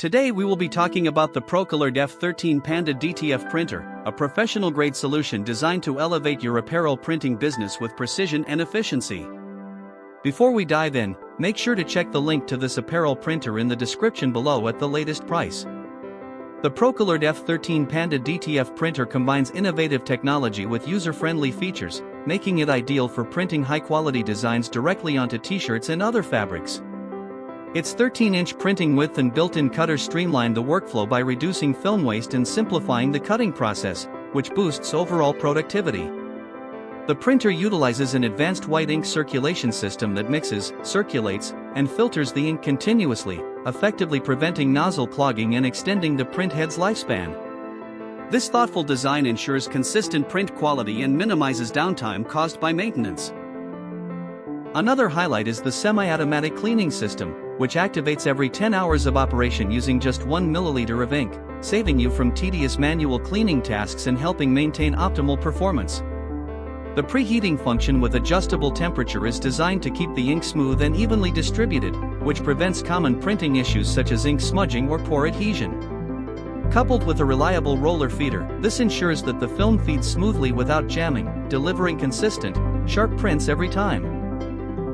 Today we will be talking about the Procolored F13 Panda DTF printer, a professional-grade solution designed to elevate your apparel printing business with precision and efficiency. Before we dive in, make sure to check the link to this apparel printer in the description below at the latest price. The Procolored F13 Panda DTF printer combines innovative technology with user-friendly features, making it ideal for printing high-quality designs directly onto t-shirts and other fabrics. Its 13-inch printing width and built-in cutter streamline the workflow by reducing film waste and simplifying the cutting process, which boosts overall productivity. The printer utilizes an advanced white ink circulation system that mixes, circulates, and filters the ink continuously, effectively preventing nozzle clogging and extending the printhead's lifespan. This thoughtful design ensures consistent print quality and minimizes downtime caused by maintenance. Another highlight is the semi-automatic cleaning system, which activates every 10 hours of operation using just 1 milliliter of ink, saving you from tedious manual cleaning tasks and helping maintain optimal performance. The preheating function with adjustable temperature is designed to keep the ink smooth and evenly distributed, which prevents common printing issues such as ink smudging or poor adhesion. Coupled with a reliable roller feeder, this ensures that the film feeds smoothly without jamming, delivering consistent, sharp prints every time.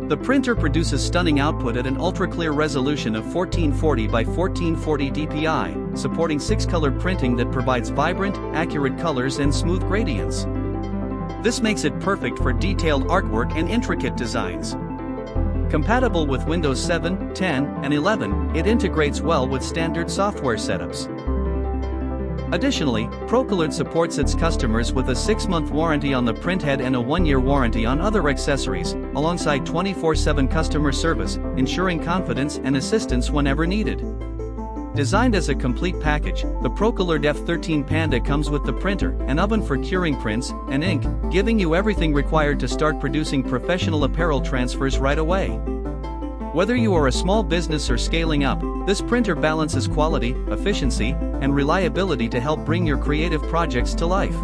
The printer produces stunning output at an ultra-clear resolution of 1440 by 1440 dpi, supporting 6-color printing that provides vibrant, accurate colors and smooth gradients. This makes it perfect for detailed artwork and intricate designs. Compatible with Windows 7, 10, and 11, it integrates well with standard software setups. Additionally, Procolored supports its customers with a 6-month warranty on the printhead and a 1-year warranty on other accessories, alongside 24/7 customer service, ensuring confidence and assistance whenever needed. Designed as a complete package, the Procolored F13 Panda comes with the printer, an oven for curing prints, and ink, giving you everything required to start producing professional apparel transfers right away. Whether you are a small business or scaling up, this printer balances quality, efficiency, and reliability to help bring your creative projects to life.